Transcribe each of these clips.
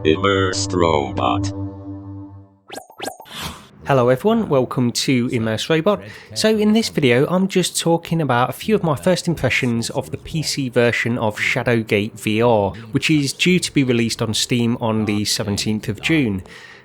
Immersed robot. Hello everyone, welcome to Immersed Robot. So in this video I'm just talking about a few of my first impressions of the PC version of Shadowgate VR, which is due to be released on Steam on the 17th of June.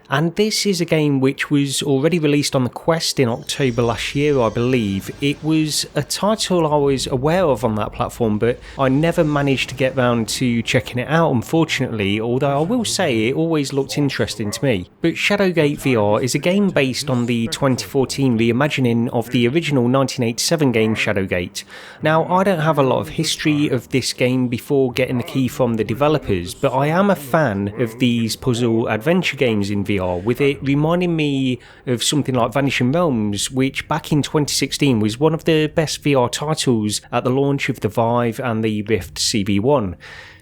And this is a game which was already released on the Quest in October last year, I believe. It was a title I was aware of on that platform, but I never managed to get round to checking it out, unfortunately, although I will say it always looked interesting to me. But Shadowgate VR is a game based on the 2014 reimagining of the original 1987 game Shadowgate. Now, I don't have a lot of history of this game before getting the key from the developers, but I am a fan of these puzzle adventure games in VR, with it reminding me of something like Vanishing Realms, which back in 2016 was one of the best VR titles at the launch of the Vive and the Rift CV1.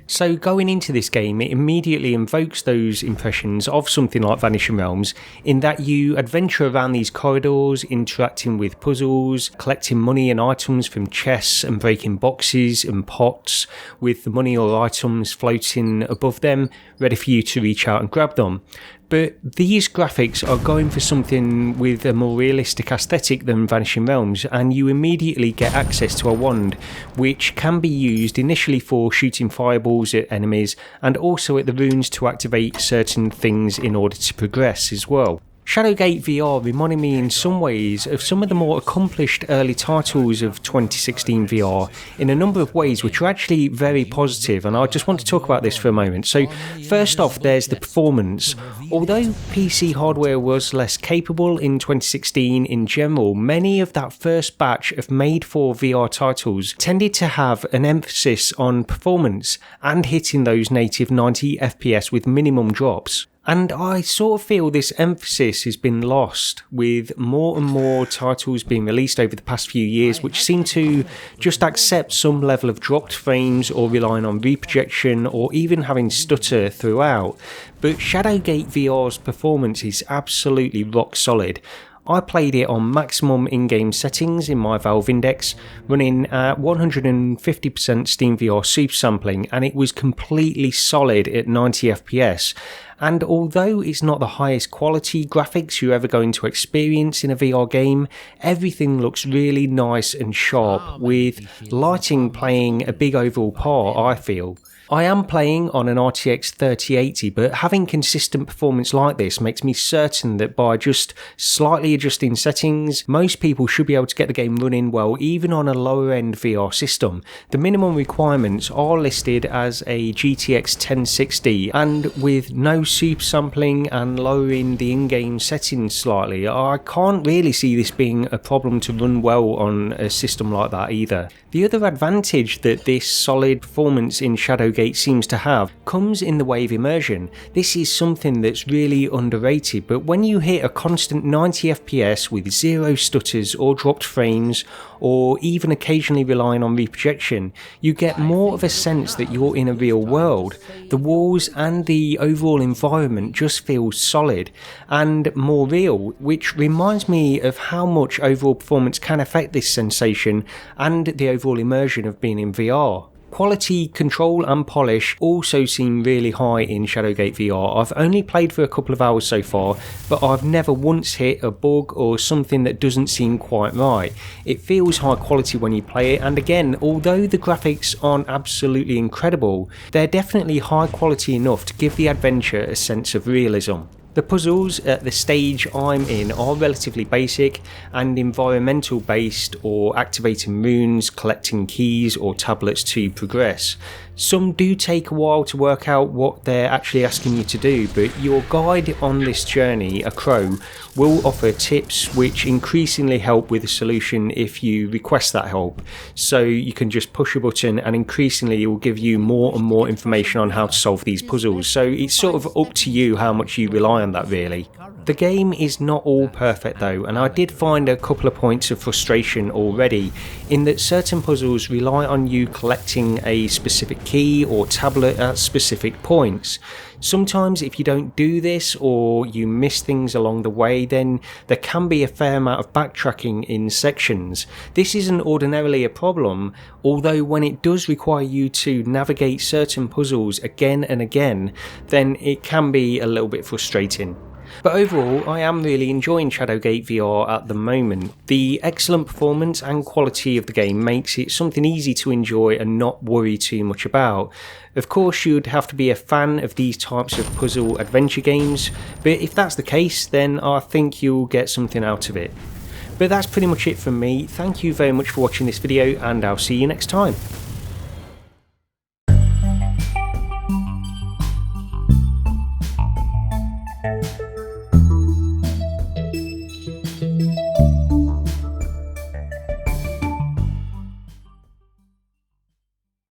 So going into this game, it immediately invokes those impressions of something like Vanishing Realms, in that you adventure around these corridors, interacting with puzzles, collecting money and items from chests and breaking boxes and pots, with the money or items floating above them, ready for you to reach out and grab them. But these graphics are going for something with a more realistic aesthetic than Vanishing Realms, and you immediately get access to a wand, which can be used initially for shooting fireballs at enemies, and also at the runes to activate certain things in order to progress as well. Shadowgate VR reminded me in some ways of some of the more accomplished early titles of 2016 VR in a number of ways, which are actually very positive, and I just want to talk about this for a moment. So first off, there's the performance. Although PC hardware was less capable in 2016 in general, many of that first batch of made-for VR titles tended to have an emphasis on performance and hitting those native 90 FPS with minimum drops. And I sort of feel this emphasis has been lost, with more and more titles being released over the past few years which seem to just accept some level of dropped frames or relying on reprojection or even having stutter throughout. But Shadowgate VR's performance is absolutely rock solid. I played it on maximum in-game settings in my Valve Index, running at 150% SteamVR super sampling, and it was completely solid at 90 FPS. And although it's not the highest quality graphics you're ever going to experience in a VR game, everything looks really nice and sharp, with lighting playing a big overall part, I feel. I am playing on an RTX 3080, but having consistent performance like this makes me certain that by just slightly adjusting settings, most people should be able to get the game running well even on a lower end VR system. The minimum requirements are listed as a GTX 1060, and with no super sampling and lowering the in-game settings slightly, I can't really see this being a problem to run well on a system like that either. The other advantage that this solid performance in Shadowgate seems to have comes in the way of immersion. This is something that's really underrated, but when you hit a constant 90 FPS with zero stutters or dropped frames, or even occasionally relying on reprojection, you get more of a sense that you're in a real world. The walls and the overall environment just feels solid and more real, which reminds me of how much overall performance can affect this sensation and the overall immersion of being in VR. Quality, control and polish also seem really high in Shadowgate VR. I've only played for a couple of hours so far, but I've never once hit a bug or something that doesn't seem quite right. It feels high quality when you play it, and again, although the graphics aren't absolutely incredible, they're definitely high quality enough to give the adventure a sense of realism. The puzzles at the stage I'm in are relatively basic and environmental based, or activating runes, collecting keys or tablets to progress. Some do take a while to work out what they're actually asking you to do, but your guide on this journey, a crow, will offer tips which increasingly help with the solution if you request that help. So you can just push a button and increasingly it will give you more and more information on how to solve these puzzles. So it's sort of up to you how much you rely on that really. The game is not all perfect though, and I did find a couple of points of frustration already, in that certain puzzles rely on you collecting a specific key or tablet at specific points. Sometimes if you don't do this or you miss things along the way, then there can be a fair amount of backtracking in sections. This isn't ordinarily a problem, although when it does require you to navigate certain puzzles again and again, then it can be a little bit frustrating. But overall, I am really enjoying Shadowgate VR at the moment. The excellent performance and quality of the game makes it something easy to enjoy and not worry too much about. Of course, you'd have to be a fan of these types of puzzle adventure games, but if that's the case, then I think you'll get something out of it. But that's pretty much it from me. Thank you very much for watching this video, and I'll see you next time.